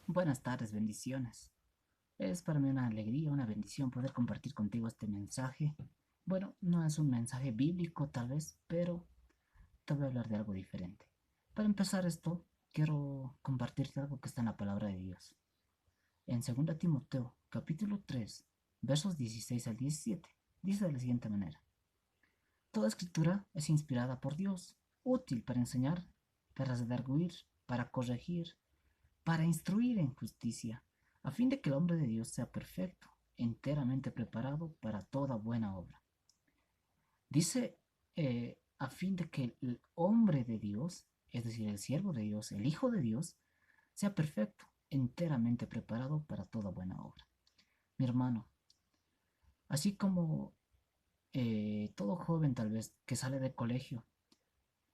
Buenas tardes, bendiciones. Es para mí una alegría, una bendición poder compartir contigo este mensaje. Bueno, no es un mensaje bíblico tal vez, pero te voy a hablar de algo diferente. Para empezar esto, quiero compartirte algo que está en la palabra de Dios. En 2 Timoteo, capítulo 3, versos 16 al 17, dice de la siguiente manera. Toda escritura es inspirada por Dios, útil para enseñar, para redarguir, para corregir, para instruir en justicia, a fin de que el hombre de Dios sea perfecto, enteramente preparado para toda buena obra. Dice, a fin de que el hombre de Dios, es decir, el siervo de Dios, el Hijo de Dios, sea perfecto, enteramente preparado para toda buena obra. Mi hermano, así como todo joven tal vez que sale del colegio,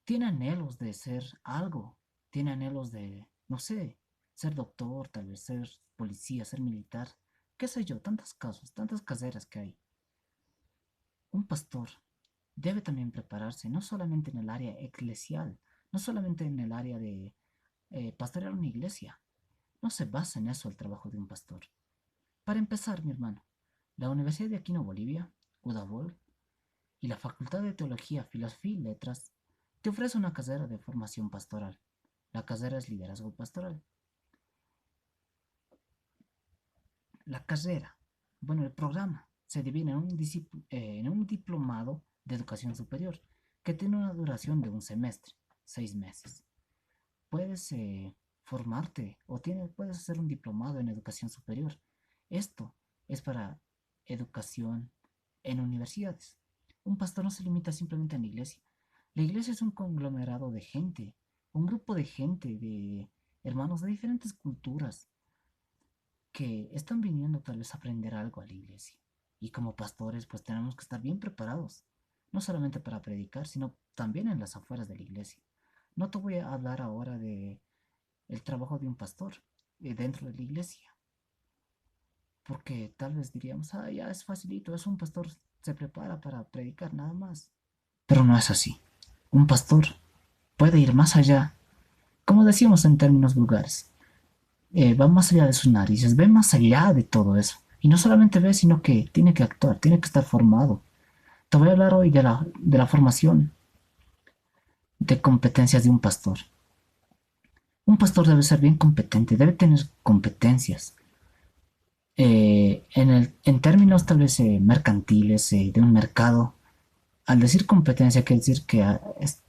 tiene anhelos de ser algo, tiene anhelos de, no sé, ser doctor, tal vez ser policía, ser militar, qué sé yo, tantos casos, tantas carreras que hay. Un pastor debe también prepararse, no solamente en el área eclesial, no solamente en el área de pastorear una iglesia. No se basa en eso el trabajo de un pastor. Para empezar, mi hermano, la Universidad de Aquino Bolivia, UDABOL, y la Facultad de Teología, Filosofía y Letras te ofrece una carrera de formación pastoral. La carrera es liderazgo pastoral. La carrera, bueno, el programa se divide en un diplomado de educación superior que tiene una duración de un semestre, 6 meses. Puedes formarte o puedes hacer un diplomado en educación superior. Esto es para educación en universidades. Un pastor no se limita simplemente a la iglesia. La iglesia es un conglomerado de gente, un grupo de gente, de hermanos de diferentes culturas que están viniendo tal vez a aprender algo a la iglesia. Y como pastores, pues tenemos que estar bien preparados, no solamente para predicar, sino también en las afueras de la iglesia. No te voy a hablar ahora de el trabajo de un pastor dentro de la iglesia, porque tal vez diríamos, ah, ya es facilito, es un pastor, se prepara para predicar nada más. Pero no es así. Un pastor puede ir más allá, como decíamos en términos vulgares, va más allá de sus narices, ve más allá de todo eso. Y no solamente ve, sino que tiene que actuar, tiene que estar formado. Te voy a hablar hoy de la formación de competencias de un pastor. Un pastor debe ser bien competente, debe tener competencias. En términos tal vez mercantiles de un mercado, al decir competencia quiere decir que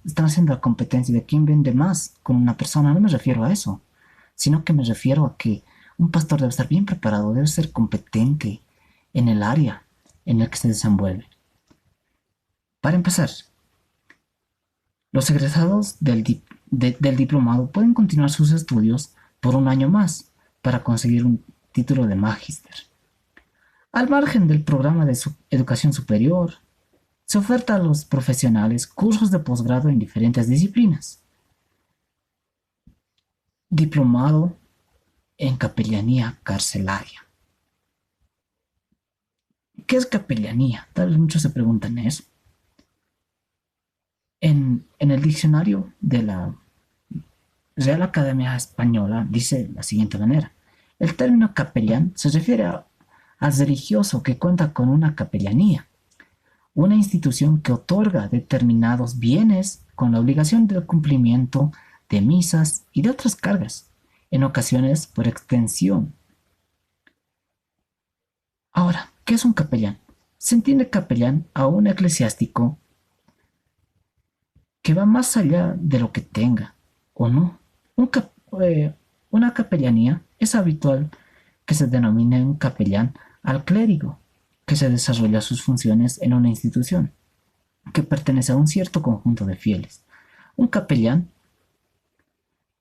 están haciendo la competencia de quién vende más con una persona. No me refiero a eso, sino que me refiero a que un pastor debe estar bien preparado, debe ser competente en el área en el que se desenvuelve. Para empezar, los egresados del diplomado pueden continuar sus estudios por un año más para conseguir un título de magíster. Al margen del programa de educación superior, se oferta a los profesionales cursos de posgrado en diferentes disciplinas. Diplomado en capellanía carcelaria. ¿Qué es capellanía? Tal vez muchos se preguntan eso. En el diccionario de la Real Academia Española dice de la siguiente manera. El término capellán se refiere al religioso que cuenta con una capellanía, una institución que otorga determinados bienes con la obligación del cumplimiento de misas y de otras cargas, en ocasiones por extensión. Ahora, ¿qué es un capellán? Se entiende capellán a un eclesiástico que va más allá de lo que tenga o no. Un cap- eh, una capellanía es habitual que se denomine un capellán al clérigo, que se desarrolla sus funciones en una institución, que pertenece a un cierto conjunto de fieles. Un capellán,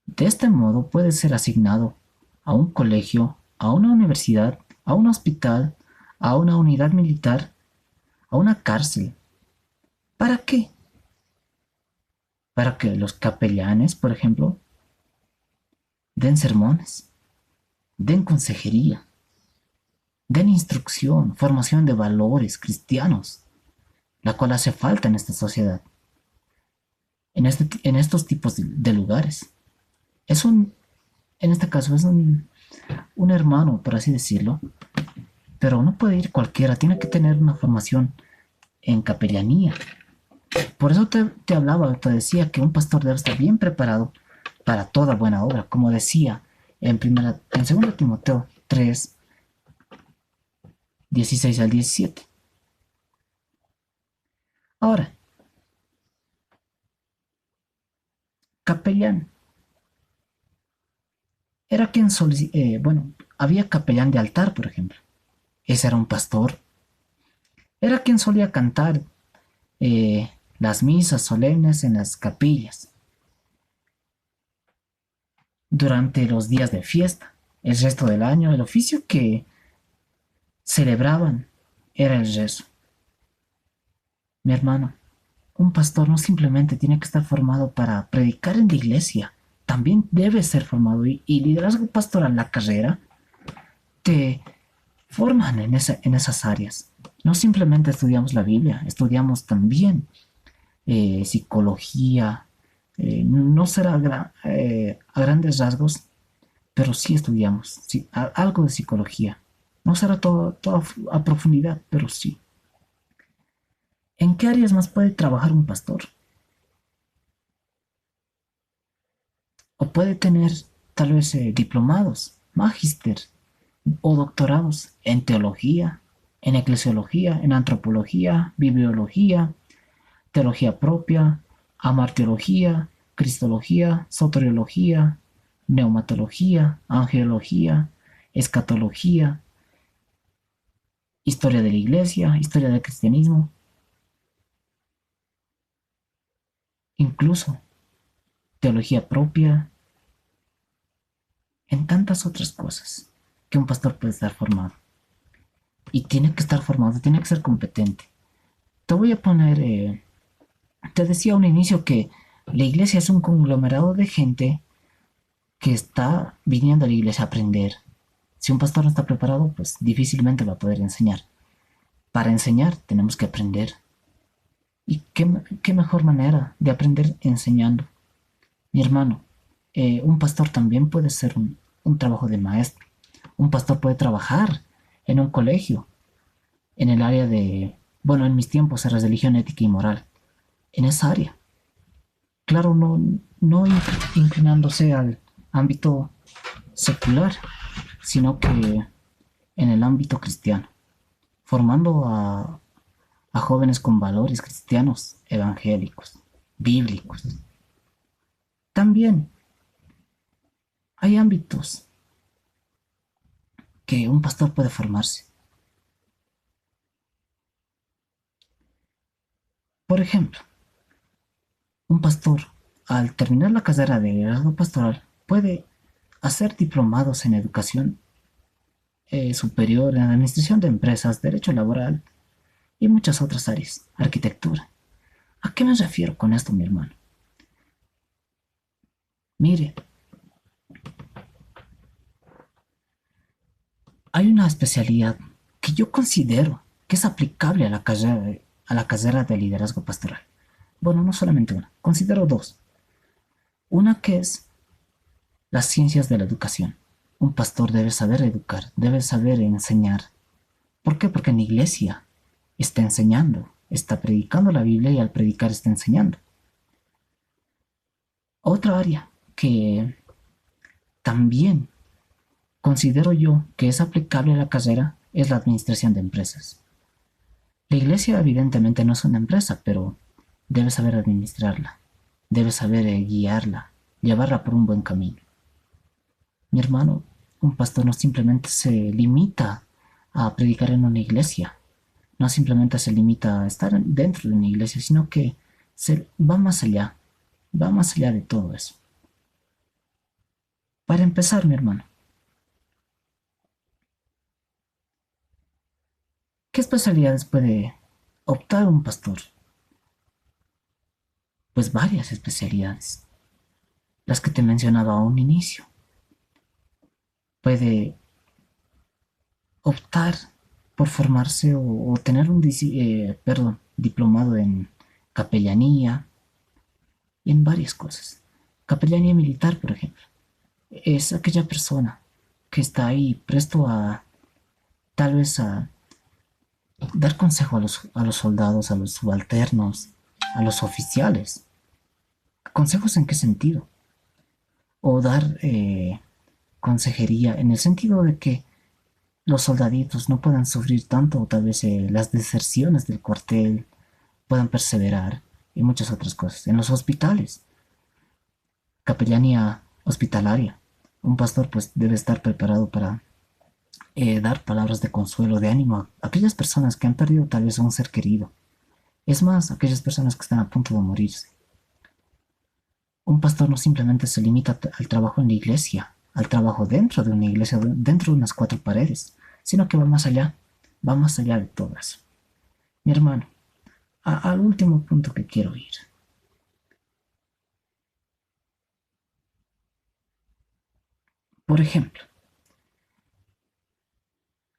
de este modo, puede ser asignado a un colegio, a una universidad, a un hospital, a una unidad militar, a una cárcel. ¿Para qué? Para que los capellanes, por ejemplo, den sermones, den consejería, den instrucción, formación de valores cristianos, la cual hace falta en esta sociedad, en estos tipos de lugares. Es un, en este caso, es un un hermano, por así decirlo, pero no puede ir cualquiera, tiene que tener una formación en capellanía. Por eso te hablaba, te decía que un pastor debe estar bien preparado para toda buena obra, como decía en 2 Timoteo 3, 16 al 17. Ahora, capellán. Era quien bueno, había capellán de altar, por ejemplo. Ese era un pastor. Era quien solía cantar las misas solemnes en las capillas durante los días de fiesta. El resto del año, el oficio que celebraban era el rezo. Mi hermano, un pastor no simplemente tiene que estar formado para predicar en la iglesia, también debe ser formado y liderazgo pastoral, la carrera, te forman en esas áreas. No simplemente estudiamos la Biblia, estudiamos también psicología, no será a grandes rasgos, pero sí estudiamos sí, algo de psicología. No será todo a profundidad, pero sí. ¿En qué áreas más puede trabajar un pastor? O puede tener tal vez diplomados, magíster o doctorados en teología, en eclesiología, en antropología, bibliología, teología propia, amartiología, cristología, soteriología, neumatología, angelología, escatología, historia de la iglesia, historia del cristianismo, incluso teología propia, en tantas otras cosas que un pastor puede estar formado. Y tiene que estar formado, tiene que ser competente. Te voy a poner, te decía a un inicio que la iglesia es un conglomerado de gente que está viniendo a la iglesia a aprender. Si un pastor no está preparado, pues difícilmente va a poder enseñar. Para enseñar tenemos que aprender. ¿Y qué mejor manera de aprender enseñando? Mi hermano, un pastor también puede ser un trabajo de maestro. Un pastor puede trabajar en un colegio, en el área de, bueno, en mis tiempos era religión, ética y moral, en esa área. Claro, no inclinándose al ámbito secular, sino que en el ámbito cristiano, formando a jóvenes con valores cristianos, evangélicos, bíblicos. También hay ámbitos que un pastor puede formarse. Por ejemplo, un pastor, al terminar la carrera de liderazgo pastoral, puede hacer diplomados en educación superior, en administración de empresas, derecho laboral y muchas otras áreas, arquitectura. ¿A qué me refiero con esto, mi hermano? Mire, hay una especialidad que yo considero que es aplicable a la carrera de liderazgo pastoral. Bueno, no solamente una, considero dos. Una que es las ciencias de la educación. Un pastor debe saber educar, debe saber enseñar. ¿Por qué? Porque en la iglesia está enseñando, está predicando la Biblia y al predicar está enseñando. Otra área que también considero yo que es aplicable a la carrera es la administración de empresas. La iglesia evidentemente no es una empresa, pero debe saber administrarla, debe saber guiarla, llevarla por un buen camino. Mi hermano, un pastor no simplemente se limita a predicar en una iglesia, no simplemente se limita a estar dentro de una iglesia, sino que va más allá de todo eso. Para empezar, mi hermano, ¿qué especialidades puede optar un pastor? Pues varias especialidades, las que te mencionaba a un inicio. Puede optar por formarse o tener diplomado en capellanía y en varias cosas. Capellanía militar, por ejemplo, es aquella persona. que está ahí presto a tal vez a dar consejo a los soldados, a los subalternos, a los oficiales. ¿Consejos en qué sentido? O dar consejería en el sentido de que los soldaditos no puedan sufrir tanto, o tal vez las deserciones del cuartel puedan perseverar y muchas otras cosas. En los hospitales, capellanía hospitalaria, un pastor pues debe estar preparado para dar palabras de consuelo, de ánimo a aquellas personas que han perdido tal vez a un ser querido. Es más, aquellas personas que están a punto de morirse. Un pastor no simplemente se limita al trabajo en la iglesia, al trabajo dentro de una iglesia, dentro de unas cuatro paredes, sino que va más allá de todo eso. Mi hermano, al último punto que quiero ir. Por ejemplo,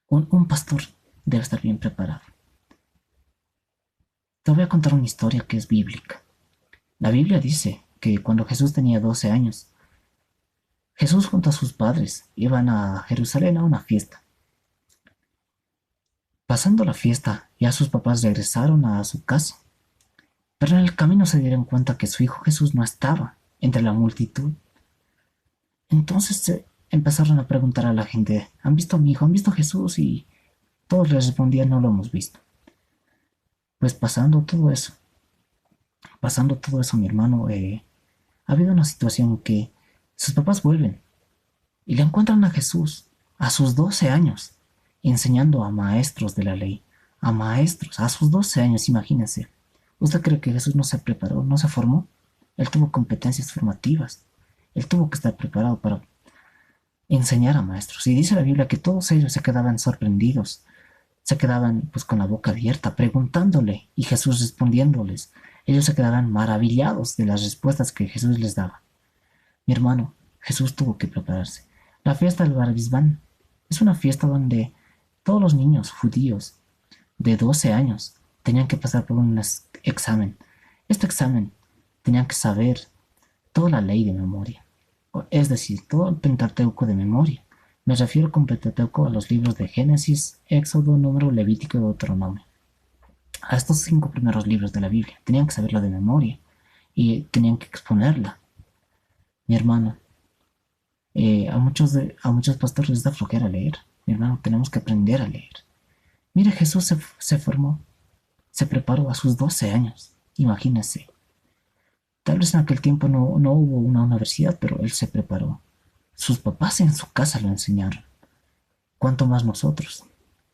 un pastor debe estar bien preparado. Te voy a contar una historia que es bíblica. La Biblia dice que cuando Jesús tenía 12 años, Jesús junto a sus padres iban a Jerusalén a una fiesta. Pasando la fiesta, ya sus papás regresaron a su casa, pero en el camino se dieron cuenta que su hijo Jesús no estaba entre la multitud. Entonces empezaron a preguntar a la gente, ¿han visto a mi hijo? ¿Han visto a Jesús? Y todos les respondían, no lo hemos visto. Pues pasando todo eso, mi hermano, ha habido una situación que sus papás vuelven y le encuentran a Jesús a sus 12 años, enseñando a maestros de la ley, a maestros, a sus 12 años, imagínense. ¿Usted cree que Jesús no se preparó, no se formó? Él tuvo competencias formativas, él tuvo que estar preparado para enseñar a maestros. Y dice la Biblia que todos ellos se quedaban sorprendidos, se quedaban pues con la boca abierta, preguntándole y Jesús respondiéndoles. Ellos se quedaban maravillados de las respuestas que Jesús les daba. Mi hermano, Jesús tuvo que prepararse. La fiesta del Barbizbán es una fiesta donde todos los niños judíos de 12 años tenían que pasar por un examen. Este examen tenían que saber toda la ley de memoria, es decir, todo el Pentateuco de memoria. Me refiero con Pentateuco a los libros de Génesis, Éxodo, Número, Levítico y Deuteronomio. A estos 5 primeros libros de la Biblia tenían que saberlo de memoria y tenían que exponerla. Mi hermano, a muchos pastores les da flojera leer. Mi hermano, tenemos que aprender a leer. Mire, Jesús se formó, se preparó a sus 12 años. Imagínense. Tal vez en aquel tiempo no hubo una universidad, pero él se preparó. Sus papás en su casa lo enseñaron. ¿Cuánto más nosotros?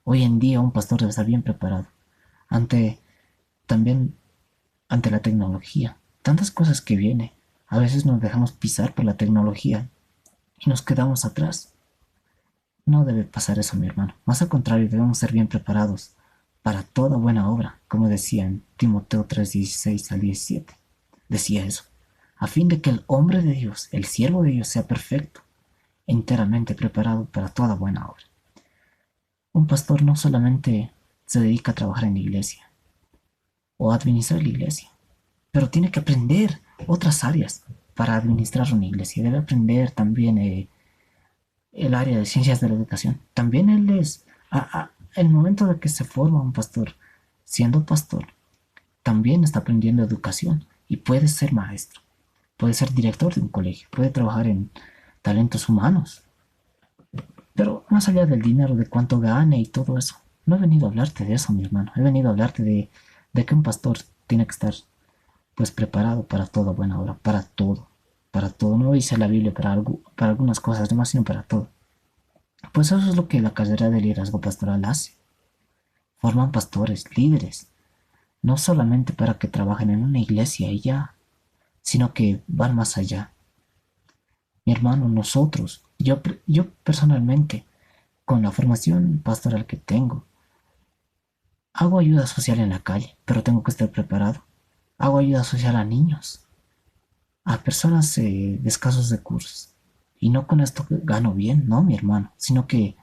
Hoy en día un pastor debe estar bien preparado. Ante, también ante la tecnología. Tantas cosas que viene. A veces nos dejamos pisar por la tecnología y nos quedamos atrás. No debe pasar eso, mi hermano. Más al contrario, debemos ser bien preparados para toda buena obra, como decía en Timoteo 3:16 al 17. Decía eso, a fin de que el hombre de Dios, el siervo de Dios, sea perfecto, enteramente preparado para toda buena obra. Un pastor no solamente se dedica a trabajar en la iglesia o a administrar la iglesia, pero tiene que aprender otras áreas para administrar una iglesia. Debe aprender también el área de ciencias de la educación. También él es, el momento de que se forma un pastor, siendo pastor, también está aprendiendo educación y puede ser maestro, puede ser director de un colegio, puede trabajar en talentos humanos. Pero más allá del dinero, de cuánto gane y todo eso, no he venido a hablarte de eso, mi hermano. He venido a hablarte de que un pastor tiene que estar pues preparado para toda buena obra, para todo. Para todo, no dice la Biblia para algunas cosas nomás, sino para todo. Pues eso es lo que la carrera de liderazgo pastoral hace. Forman pastores, líderes, no solamente para que trabajen en una iglesia y ya, sino que van más allá. Mi hermano, yo personalmente, con la formación pastoral que tengo, hago ayuda social en la calle, pero tengo que estar preparado. Hago ayuda social a niños, a personas de escasos recursos. Y no con esto gano bien, no, mi hermano, sino que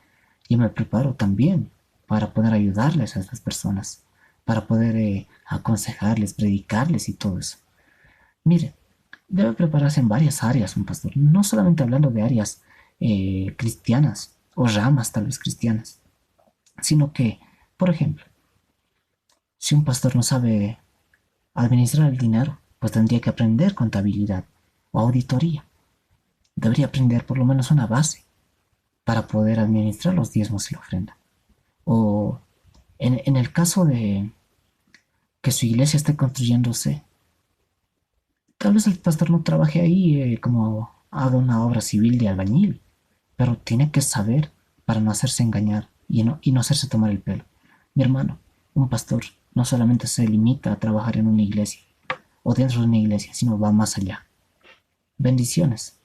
yo me preparo también para poder ayudarles a estas personas, para poder aconsejarles, predicarles y todo eso. Mire, debe prepararse en varias áreas un pastor, no solamente hablando de áreas cristianas o ramas tal vez cristianas, sino que, por ejemplo, si un pastor no sabe administrar el dinero, pues tendría que aprender contabilidad o auditoría. Debería aprender por lo menos una base para poder administrar los diezmos y la ofrenda. O en el caso de que su iglesia esté construyéndose, tal vez el pastor no trabaje ahí como haga una obra civil de albañil, pero tiene que saber para no hacerse engañar y no hacerse tomar el pelo. Mi hermano, un pastor no solamente se limita a trabajar en una iglesia o dentro de una iglesia, sino va más allá. Bendiciones.